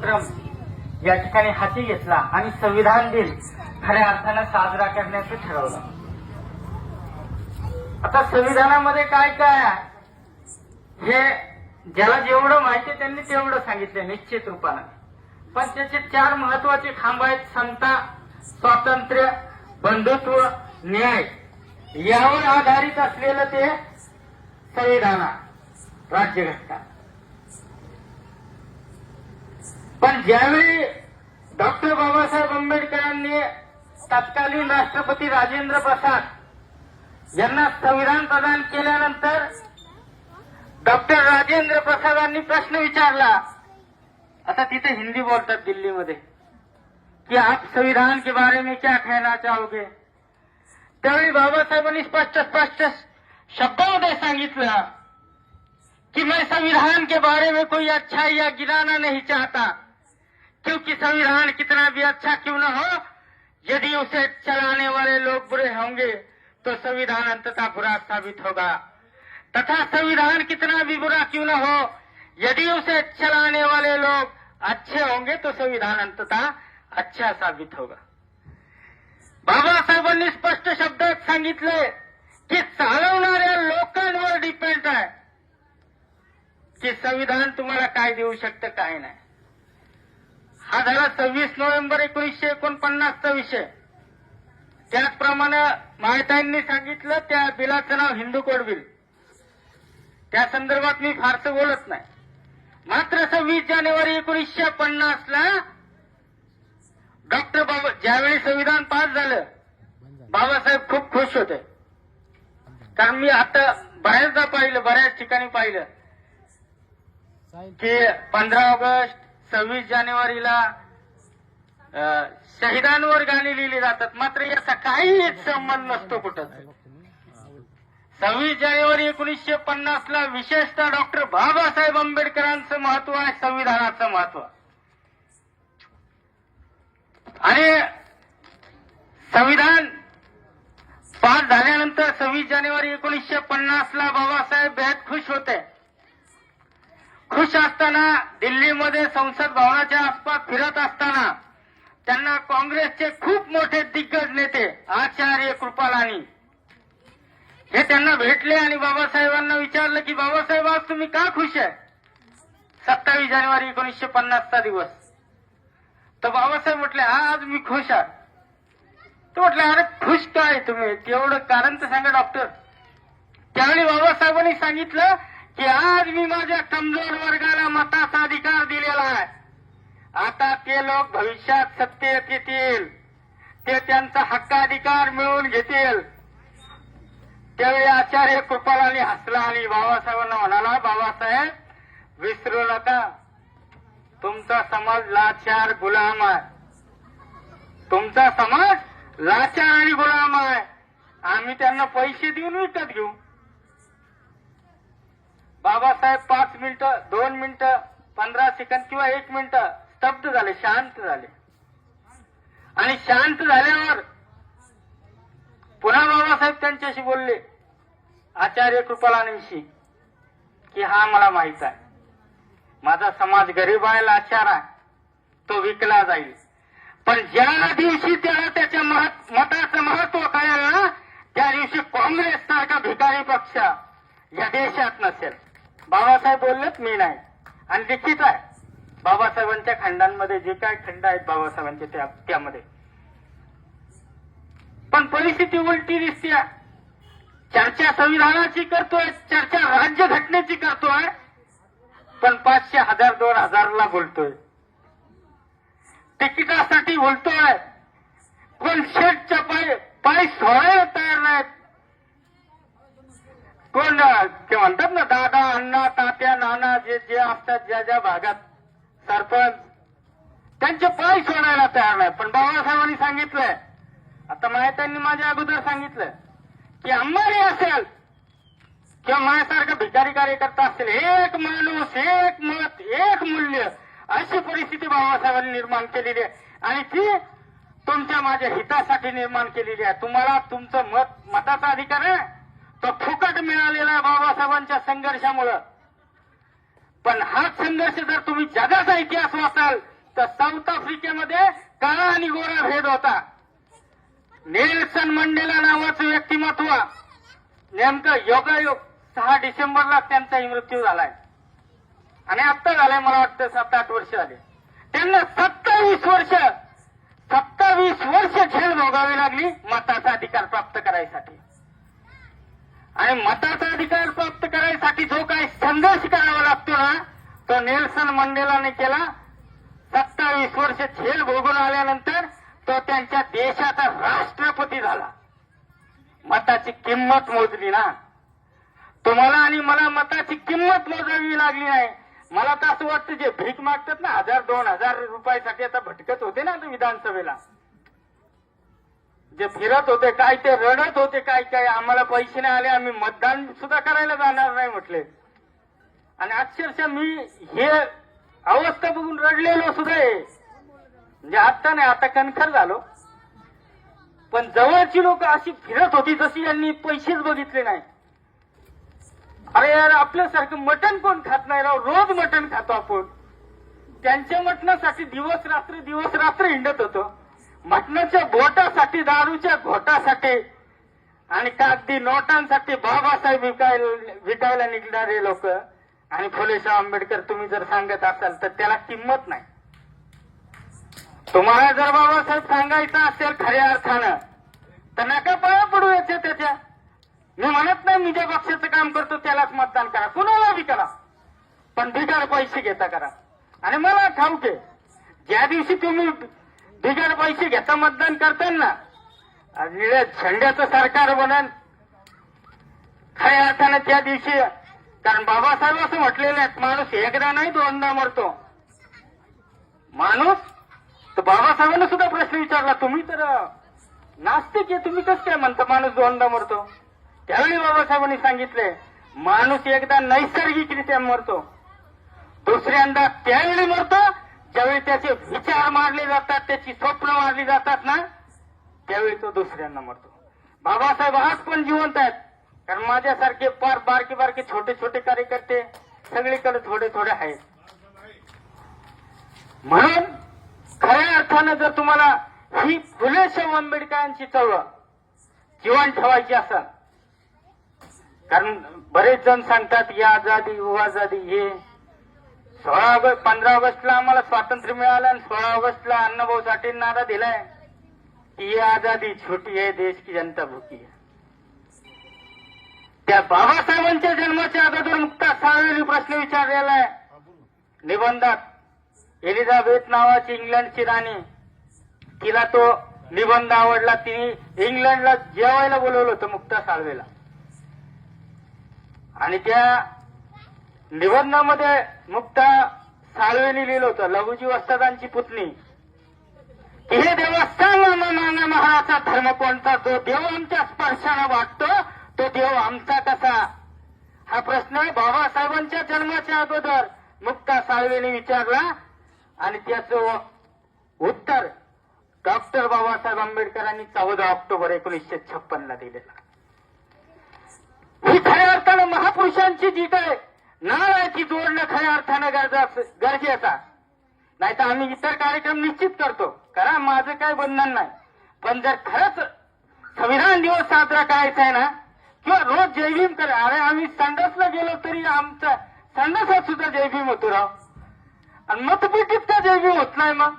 या ठिकाणी हाती घेतला आणि संविधान दिन खऱ्या अर्थानं साजरा करण्याचं ठरवलं. आता संविधानामध्ये काय काय आहे हे ज्याला जेवढं माहिती त्यांनी तेवढं सांगितलं निश्चित रूपानं. पण त्याचे 4 महत्वाचे खांब आहेत: समता, स्वातंत्र्य, बंधुत्व, न्याय. यावर आधारित असलेलं ते संविधान, राज्यघटना. पण ज्यावेळी डॉक्टर बाबासाहेब आंबेडकरांनी तत्कालीन राष्ट्रपती राजेंद्र प्रसाद यांना संविधान प्रदान केल्यानंतर डॉक्टर राजेंद्र प्रसादांनी प्रश्न विचारला. आता तिथे हिंदी बोलतात दिल्लीमध्ये की आप संविधान के बारे में क्या कहना चाहोगे. त्यावेळी बाबासाहेबांनी स्पष्ट शब्दांमध्ये सांगितलं कि मैं संविधान के बारे में कोई अच्छाई या गिराना नहीं चाहता, क्योंकि संविधान कितना भी अच्छा क्यों न हो, यदि उसे चलाने वाले लोग बुरे होंगे तो संविधान अंततः बुरा साबित होगा, तथा संविधान कितना भी बुरा क्यों न हो, यदि उसे चलाने वाले लोग अच्छे होंगे तो संविधान अंततः अच्छा साबित होगा. बाबासाहेबांनी स्पष्ट शब्दात सांगितले की चालवणाऱ्या लोकांवर डिपेंड आहे की संविधान तुम्हाला काय देऊ शकतं काय नाही. हा झाला 26 नोव्हेंबर 1949चा विषय. त्याचप्रमाणे माहितांनी सांगितलं त्या बिलाचं नाव हिंदू कोड बिल. त्या संदर्भात मी फारसं बोलत नाही. मात्र 26 जानेवारी 1950ला डॉक्टर ज्यावेळी संविधान पास झालं बाबासाहेब खूप खुश होते. कारण मी आता बऱ्याचदा पाहिलं, बऱ्याच ठिकाणी पाहिलं की 15 ऑगस्ट 26 जानेवारीला शहीदांवर गाणी लिहिली जातात, मात्र याचा काही संबंध नसतो कुठं. 26 जानेवारी 1950ला विशेषतः डॉक्टर बाबासाहेब आंबेडकरांचं महत्व आहे, संविधानाचं महत्व. आणि संविधान पास झाल्यानंतर 26 जानेवारी 1950ला बाबासाहेब बेहद खुश होते. खुश असताना दिल्लीमध्ये संसद भवनाच्या आसपास फिरत असताना त्यांना काँग्रेसचे खूप मोठे दिग्गज नेते आचार्य कृपालानी हे त्यांना भेटले आणि बाबासाहेबांना विचारलं की बाबासाहेब आज तुम्ही का खुश आहे 27 जानेवारी 1950चा दिवस. तर बाबासाहेब म्हटले आज मी खुश आहे. तो म्हटले अरे खुश काय तुम्ही, तेवढं कारण तर सांगा डॉक्टर. त्यावेळी बाबासाहेबांनी सांगितलं की आज मी माझ्या कमजोर वर्गाला मताचा अधिकार दिलेला आहे. आता ते लोक भविष्यात सत्तेत येतील, ते त्यांचा हक्काधिकार मिळवून घेतील. त्यावेळी आचार्य कृपालानी हसला आणि बाबासाहेबांना म्हणाला बाबासाहेब विसरू नका, तुमचा समाज लाचार गुलाम आहे. तुमचा समाज लाचार आणि गुलाम आहे. आम्ही त्यांना पैसे देऊन विकत घेऊ. बाबासाहेब 5 मिनिटं, 2 मिनिटं, 15 सेकंद किंवा 1 मिनिट स्तब्ध झाले, शांत झाले. आणि शांत झाल्यावर पुन्हा बाबासाहेब त्यांच्याशी बोलले आचार्य कृपालानींशी की हा मला माहित आहे, माझा समाज गरीब आहे, लाचार आहे, तो विकला जाईल. पण ज्या दिवशी त्याला त्याच्या मताचं महत्व कळेल ना त्या दिवशी काँग्रेस सारखा भिकारी पक्ष या देशात नसेल. बाबासाहेब बोललेत, मी नाही. आणि लिखित आहे बाबासाहेबांच्या खंडांमध्ये, जे काय खंड आहेत बाबासाहेबांचे त्यामध्ये. पण परिस्थिती उलटी दिसते. चर्चा संविधानाची करतोय, चर्चा राज्यघटनेची करतोय, पण 500, 1000, 2000ला बोलतोय. तिकिटासाठी बोलतोय, कोण शेटच्या पाय सोडायला तयार नाहीत. कोण ते म्हणतात ना दादा, अण्णा, तात्या, नाना जे जे असतात ज्या ज्या भागात सरपंच, त्यांचे पाय सोडायला तयार नाही. पण बाबासाहेबांनी सांगितलंय, आता माहित्यांनी माझ्या अगोदर सांगितलं की अंबानी असेल किंवा माझ्यासारखा भिकारी कार्यकर्ता असेल, एक माणूस, एक मत, एक मूल्य, अशी परिस्थिती बाबासाहेबांनी निर्माण केलेली आहे. आणि ती तुमच्या माझ्या हितासाठी निर्माण केलेली आहे. तुम्हाला तुमचं मताचा अधिकार आहे तो फुकट मिळालेला बाबासाहेबांच्या संघर्षामुळं. पण हाच संघर्ष जर तुम्ही जगाचा इतिहास वाचाल तर साऊथ आफ्रिकेमध्ये काळा आणि गोरा भेद होता. नेल्सन मंडेला नावाचं व्यक्तिमत्व नेमकं योगायोग 6 डिसेंबरला त्यांचाही मृत्यू झालाय आणि आता झालाय मला वाटतं 7-8 वर्ष झाले. त्यांना 27 वर्ष झेल भोगावी लागली मताचा अधिकार प्राप्त करायसाठी. आणि मताचा अधिकार प्राप्त करायसाठी जो काही संघर्ष करावा लागतो ना तो नेल्सन मंडेलाने केला. 27 वर्ष झेल भोगून आल्यानंतर तो त्यांच्या देशाचा राष्ट्रपती झाला. मताची किंमत मोजली ना. तुम्हाला आणि मला मताची किंमत मोजावी लागली नाही. मला तर असं वाटतं जे भीक मागतात ना 1000-2000 रुपयासाठी आता भटकत होते ना विधानसभेला जे फिरत होते काय ते रडत होते काय आम्हाला पैसे नाही आले आम्ही मतदान सुद्धा करायला जाणार नाही म्हटले. आणि अक्षरशः मी हे अवस्था बघून रडलेलो सुद्धा आहे. म्हणजे आता नाही आता कणखर झालो. पण जवळची लोक अशी फिरत होती जशी यांनी पैसेच बघितले नाही. अरे यार आपल्यासारखं मटण कोण खात नाही राव. रोज मटण खातो आपण. त्यांच्या मटणासाठी दिवस रात्र हिंडत होतो. मटणाच्या बोटासाठी दारूच्या घोटासाठी आणि कागदी नोटांसाठी बाबासाहेब विकायला निघणारे लोक. आणि फुलेशाह आंबेडकर तुम्ही जर सांगत असाल तर त्याला किंमत नाही. तुम्हाला जर बाबासाहेब सांगायचं असेल खऱ्या अर्थानं तर नका पाया पडू याच्या त्याच्या. मी म्हणत नाही मी ज्या पक्षाचं काम करतो त्यालाच मतदान करा कुणाला बी करा पण बिगर पैसे घेता करा. आणि मला ठाऊक आहे ज्या दिवशी तुम्ही बिगर पैसे घेता मतदान करताना निळ्या झेंड्याचं सरकार बनन खऱ्या अर्थानं त्या दिवशी. कारण बाबासाहेब असं म्हटलेलं आहे माणूस एकदा नाही 2दा मरतो. माणूस तर बाबासाहेबांना सुद्धा प्रश्न विचारला तुम्ही तर नास्तिक आहे तुम्ही कसं काय म्हणता माणूस 2दा मरतो. त्यावेळी बाबासाहेबांनी सांगितले माणूस एकदा नैसर्गिकरित्या मरतो. दुसऱ्यांदा त्यावेळी मरतो ज्यावेळी त्याचे विचार मारले जातात त्याची स्वप्न मारली जातात ना त्यावेळी तो दुसऱ्यांदा मरतो. बाबासाहेब आज पण जिवंत आहेत. कारण माझ्यासारखे फार बारके छोटे कार्यकर्ते सगळीकडे थोडे आहेत. म्हणून खऱ्या अर्थानं जर तुम्हाला ही फुलेशाह आंबेडकरांची चळवळ जीवन ठेवायची असेल कारण बरेच जण सांगतात या आझादी वो आझादी हे 15 ऑगस्टला आम्हाला स्वातंत्र्य मिळालं आणि 16 ऑगस्टला अण्णाभाऊ साठे नारा दिलाय की ये आझादी छोटी है देश की जनता भूकी है. त्या बाबासाहेबांच्या जन्माच्या अगोदर मुक्ता साळवेंनी प्रश्न विचारलेला आहे निबंधात. एलिझाबेथ नावाची इंग्लंडची राणी तिला तो निबंध आवडला. तिने इंग्लंडला जेवायला बोलवलं होतं मुक्ता साळवेला. आणि त्या निबंधामध्ये मुक्ता साळवेंनी लिहिलं होतं लघुजी वस्तादांची पुतणी की हे देवा सांग मागा महाराचा धर्म कोणता. जो देव आमच्या स्पर्शानं वाटतो तो देव आमचा कसा. हा प्रश्न बाबासाहेबांच्या जन्माच्या अगोदर मुक्ता साळवेंनी विचारला आणि त्याचं उत्तर डॉक्टर बाबासाहेब आंबेडकरांनी 14 ऑक्टोबर 1956 दिलेलं. ही खऱ्या अर्थानं महापुरुषांची जी काय नाळ आहे ती जोडणं खऱ्या अर्थानं गरजेचा. नाही तर आम्ही इतर कार्यक्रम निश्चित करतो करा माझं काय बंधन नाही. पण जर खरंच संविधान दिवस साजरा करायचा आहे ना किंवा रोज जयभीम करा. अरे आम्ही संडासला गेलो तरी आमचा संडासात सुद्धा जयभीम होतो राव. आणि मतपेटीत का जयभीम होत नाही. मग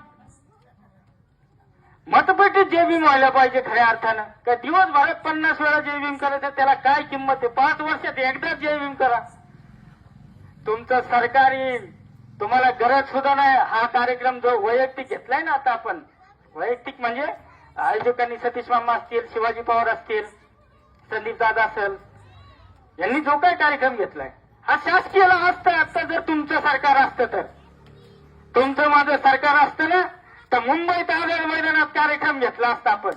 मतपेटीत जयभीम व्हायला पाहिजे खऱ्या अर्थानं. का दिवसभरात 50 वेळा जयभीम करायचं त्याला काय किंमत आहे. 5 वर्षात एकदाच जयभीम करा. तुमचं सरकार येईल तुम्हाला गरज सुद्धा नाही. हा कार्यक्रम जो वैयक्तिक घेतलाय ना आता आपण वैयक्तिक म्हणजे आयोजकांनी सतीश मामा असतील शिवाजी पवार असतील संदीप दादा असेल यांनी जो काय कार्यक्रम घेतलाय हा शासकीयला असतं. आता जर तुमचं सरकार असतं तर तुमचं माझं सरकार असतं ना तर मुंबईत आझाद मैदानात कार्यक्रम घेतला असता आपण.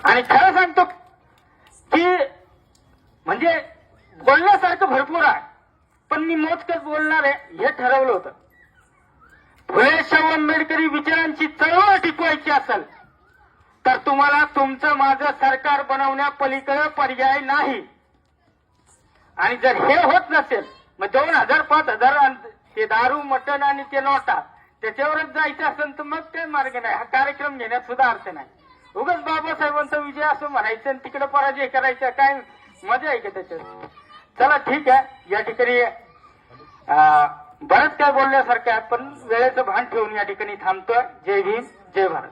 आणि खरं सांगतो की म्हणजे बोलण्यासारखं भरपूर आहे पण मी मोजकच बोलणार आहे हे ठरवलं होतं. फुलेशाह आंबेडकरी विचारांची चळवळ टिकवायची असेल तर तुम्हाला तुमचं माझं सरकार बनवण्यापलीकडे पर्याय नाही. आणि जर हे होत नसेल मग 2000 5000 ते दारू मटण आणि ते नोटा त्याच्यावरच जायचं असेल तर मग काही मार्ग नाही. हा कार्यक्रम घेण्यात सुद्धा अर्थ नाही. उगाच बाबासाहेबांचा विजय असं म्हणायचं आणि तिकडे पराजय करायचा, काय मजा आहे का त्याच्यात? चला ठीक आहे, या ठिकाणी बरंच काय बोलण्यासारखं आहे, पण वेळेचं भान ठेवून या ठिकाणी थांबतोय. जय भीम, जय भारत.